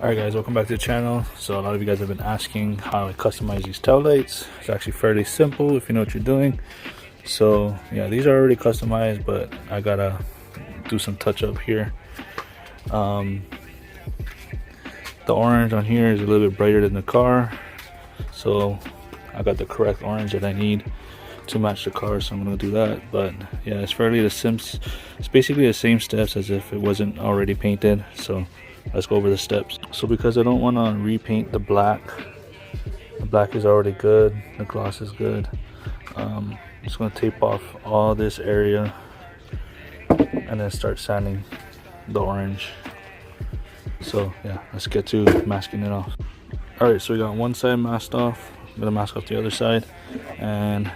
Alright guys, welcome back to the channel. So a lot of you guys have been asking how I customize these tail lights. It's actually fairly simple if you know what you're doing. So yeah, these are already customized, but I gotta do some touch up here. The orange on here is a little bit brighter than the car, so I got the correct orange that I need to match the car, so I'm gonna do that. But yeah, it's fairly it's basically the same steps as if it wasn't already painted. So let's go over the steps. So because I don't want to repaint the black is already good, the gloss is good, I'm just going to tape off all this area and then start sanding the orange. So yeah, let's get to masking it off. Alright, so we got one side masked off. I'm going to mask off the other side, and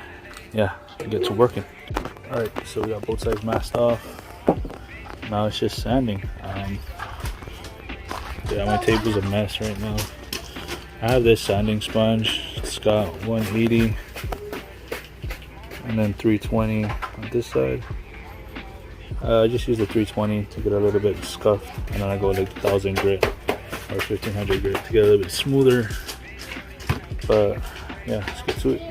yeah, get to working. Alright, so we got both sides masked off. Now it's just sanding. Yeah, my table's a mess right now. I have this sanding sponge. It's got 180 and then 320 on this side. I just use the 320 to get a little bit scuffed, and then I go like 1000 grit or 1500 grit to get a little bit smoother. But yeah, let's get to it.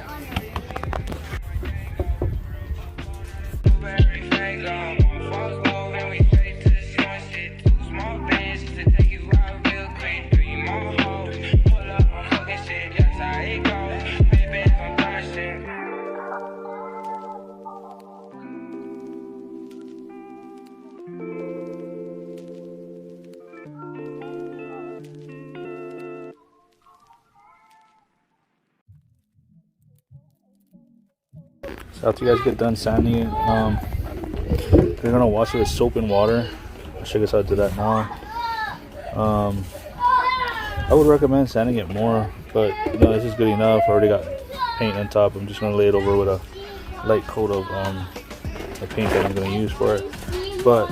So after you guys get done sanding it, you're gonna wash it with soap and water. I'll show you guys how to do that now. I would recommend sanding it more, but you know, this is good enough. I already got paint on top. I'm just gonna lay it over with a light coat of the paint that I'm gonna use for it. But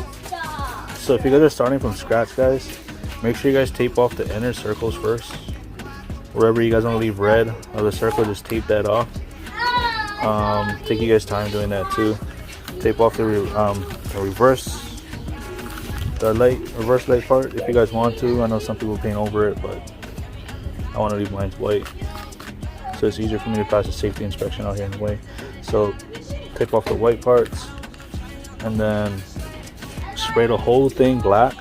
so if you guys are starting from scratch, guys, make sure you guys tape off the inner circles first. Wherever you guys want to leave red of the circle, just tape that off. Take you guys time doing that too. Tape off the reverse light part if you guys want to. I know some people paint over it, but I want to leave mine white, so it's easier for me to pass the safety inspection out here anyway. So tape off the white parts and then spray the whole thing black,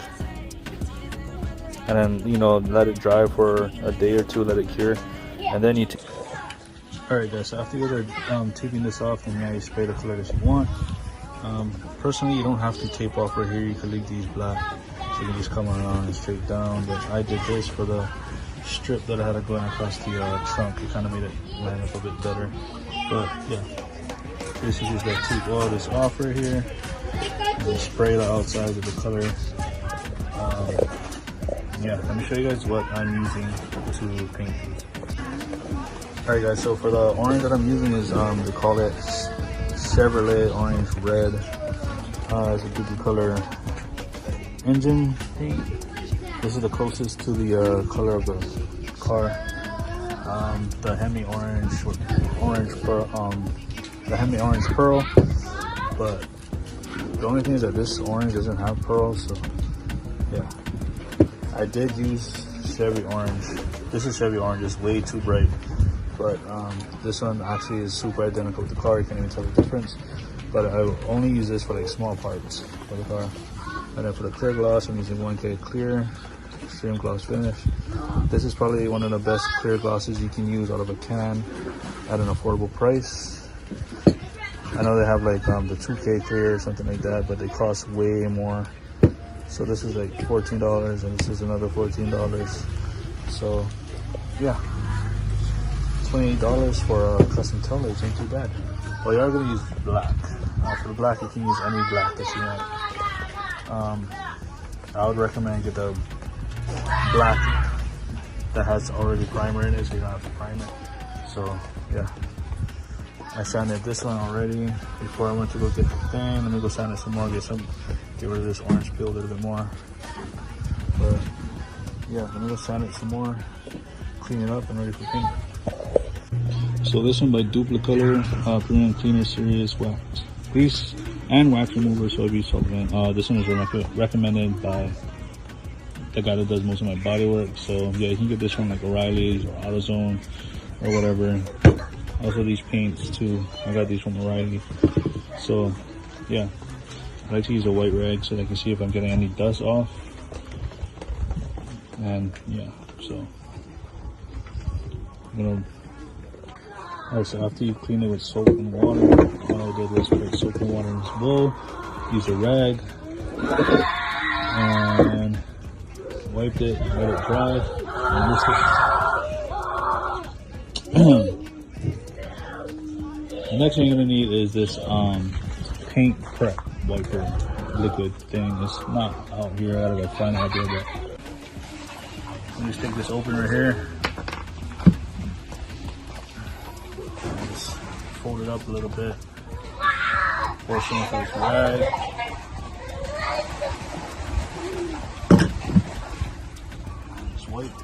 and then, you know, let it dry for a day or two, let it cure, and then you alright guys, so after you guys are taping this off, then yeah, you spray the color that you want. Personally, you don't have to tape off right here. You can leave these black, so you can just come around and straight down. But I did this for the strip that I had going across the trunk. It kind of made it line up a bit better. But yeah, this is just like tape all this off right here, and then spray the outside with the color. Yeah, let me show you guys what I'm using to paint these. Alright guys, so for the orange that I'm using is they call it Chevrolet orange red. It's a good color engine paint. This is the closest to the color of the car. The Hemi orange the Hemi orange pearl. But the only thing is that this orange doesn't have pearls, so yeah. I did use Chevy orange. This is Chevy orange, it's way too bright. But this one actually is super identical to the car. You can't even tell the difference. But I only use this for like small parts for the car. And then for the clear gloss, I'm using 1K clear extreme gloss finish. This is probably one of the best clear glosses you can use out of a can at an affordable price. I know they have like the 2K clear or something like that, but they cost way more. So this is like $14, and this is another $14. So yeah, $28 for a custom tail lights ain't too bad. Well, you are going to use black. For the black, you can use any black that you want. I would recommend get the black that has already primer in it, so you don't have to prime it. So yeah, I sanded this one already before I went to go get the thing. Let me go sand it some more, get rid of this orange peel a little bit more. But yeah, let me go sand it some more, clean it up, and ready for paint. So this one by Duplicolor, Premium Cleaner Series Wax Grease and Wax Remover, soybean solvent. This one is recommended by the guy that does most of my body work. So yeah, you can get this from like O'Reilly's or AutoZone or whatever. Also these paints too, I got these from O'Reilly. So yeah, I like to use a white rag so that I can see if I'm getting any dust off. And yeah, so I'm gonna. Alright, so after you clean it with soap and water, all I did was put soap and water in this bowl, use a rag, and wiped it, let it dry, and the next thing you're gonna need is this paint prep wiper liquid thing. It's not out here, I gotta go find it out there, but let me just take this open right here. Just fold it up a little bit. Pour some into this rag. Just wipe.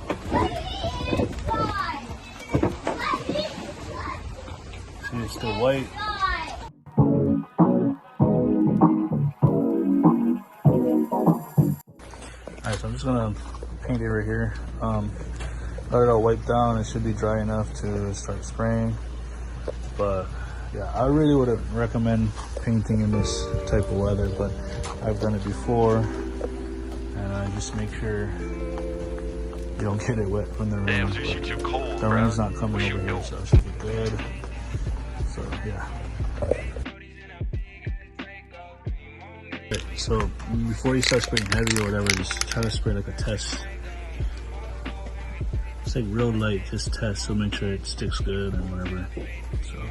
See, it's still white. Alright, so I'm just gonna paint it right here. Let it all wipe down. It should be dry enough to start spraying. But yeah, I really wouldn't recommend painting in this type of weather, but I've done it before, and just make sure you don't get it wet from the rain. Damn, you're too cold, the rain's not coming over here, so it should be good. So yeah. So before you start spraying heavy or whatever, just try to spray like a test. It's like real light, just test, so make sure it sticks good and whatever. So.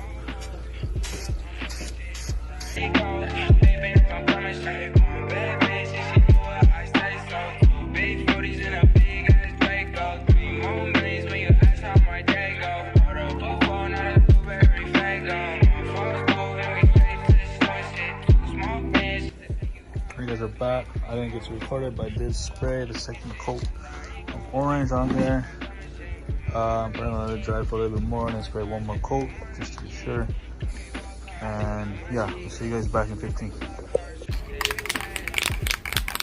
You guys are back. I didn't get to record it, but I did spray the second coat of orange on there. I'm gonna let it dry for a little bit more and then spray one more coat just to be sure. And yeah, I'll see you guys back in 15.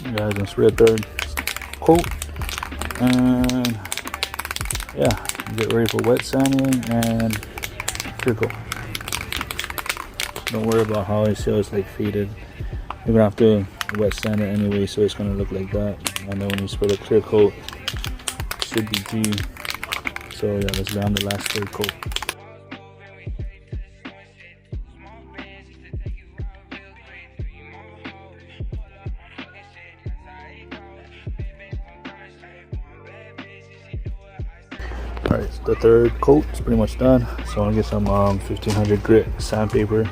You guys gonna spray a third coat, and yeah, get ready for wet sanding and clear coat. Don't worry about how it feels like faded. You're gonna have to wet sand it anyway, so it's gonna look like that. And then when you spray the clear coat, it should be G. So yeah, let's go on the last third coat. Alright, so the third coat is pretty much done. So I'm gonna get some 1500 grit sandpaper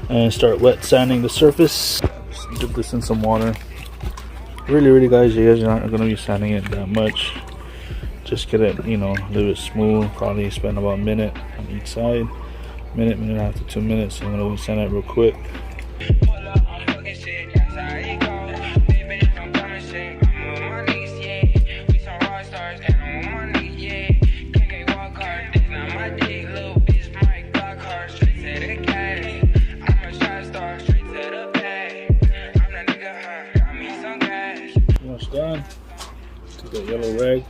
and start wet sanding the surface. Just dip this in some water. Really guys, you guys are not gonna be sanding it that much. Just get it, you know, a little bit smooth. Probably spend about a minute on each side. Minute and a half to 2 minutes. So I'm gonna sand it real quick. Pretty much done. Take that yellow rag.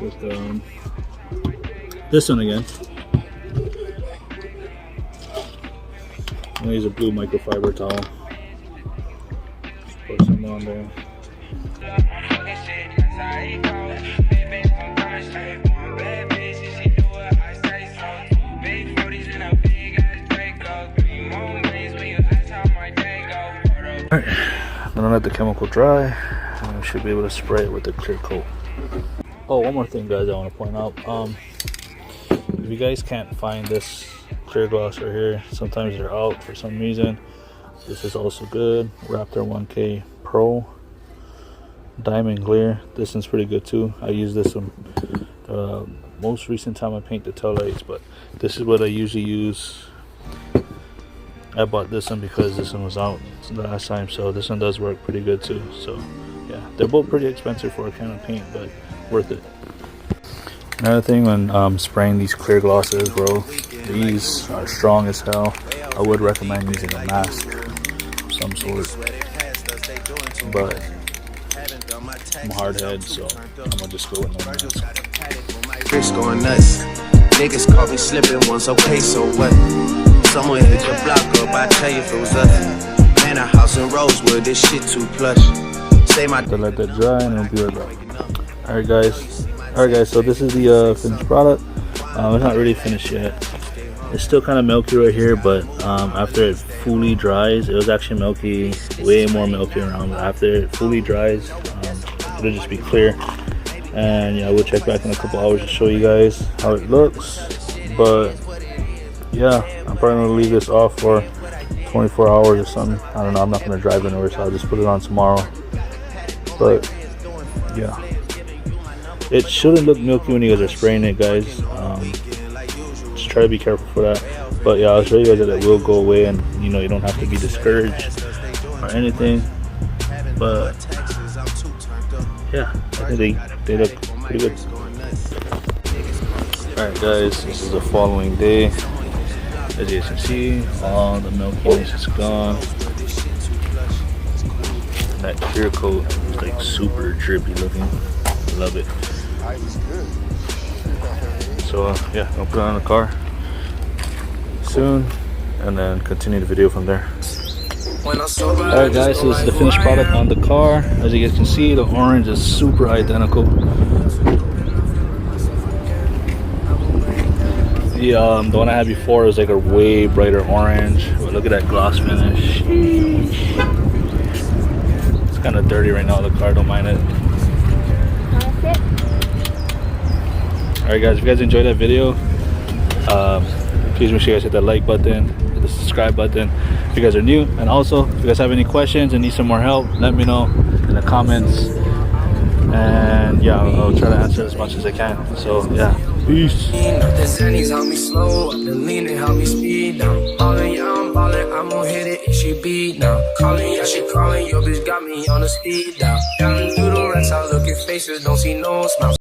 With this one again. I'm gonna use a blue microfiber towel. Just put some on there. Alright, I'm gonna let the chemical dry, and we should be able to spray it with the clear coat. Oh, one more thing, guys, I want to point out. If you guys can't find this clear gloss right here, sometimes they're out for some reason. This is also good. Raptor 1K Pro Diamond Clear. This one's pretty good too. I use this one most recent time I paint the taillights, but this is what I usually use. I bought this one because this one was out the last time, so this one does work pretty good too. So yeah, they're both pretty expensive for a can of paint, but worth it. Another thing when spraying these clear glosses, bro, these are strong as hell. I would recommend using a mask of some sort, but I'm a hard head, so I'm gonna just go with no mask. Chris going nuts. Niggas caught me slipping once, okay, so what? Someone hit your block up, I tell you if it was us. Man, a house in Rosewood, this shit too plush. Say my to let that dry and I'll be right back. Alright guys, so this is the finished product. It's not really finished yet. It's still kind of milky right here, but after it fully dries, it was actually milky, way more milky around, but after it fully dries, it'll just be clear. And yeah, we'll check back in a couple hours to show you guys how it looks. But yeah, I'm probably gonna leave this off for 24 hours or something. I don't know, I'm not gonna drive anywhere, so I'll just put it on tomorrow. But yeah, it shouldn't look milky when you guys are spraying it, guys. Just try to be careful for that. But yeah, I'll show you guys that it will go away, and you know, you don't have to be discouraged or anything. But yeah, I think they look pretty good. Alright guys, this is the following day. As you guys can see, all the milkiness is gone. That clear coat is like super drippy looking. Love it. So yeah, I'll put it on the car soon and then continue the video from there. Alright guys, so this is the finished product on the car. As you guys can see, the orange is super identical. The one I had before was like a way brighter orange. But look at that gloss finish. It's kind of dirty right now, the car, don't mind it. Alright guys, if you guys enjoyed that video, please make sure you guys hit that like button, hit the subscribe button if you guys are new. And also, if you guys have any questions and need some more help, let me know in the comments. And yeah, I'll try to answer as much as I can. So yeah, peace. Help me slow, I've been leaning, help me speed now. Ballin', yeah, I'm ballin', I'm gonna hit it if she beat now. Calling, yeah, she calling, your bitch got me on the speed now. Down through the rest, I look at faces, don't see no smiles.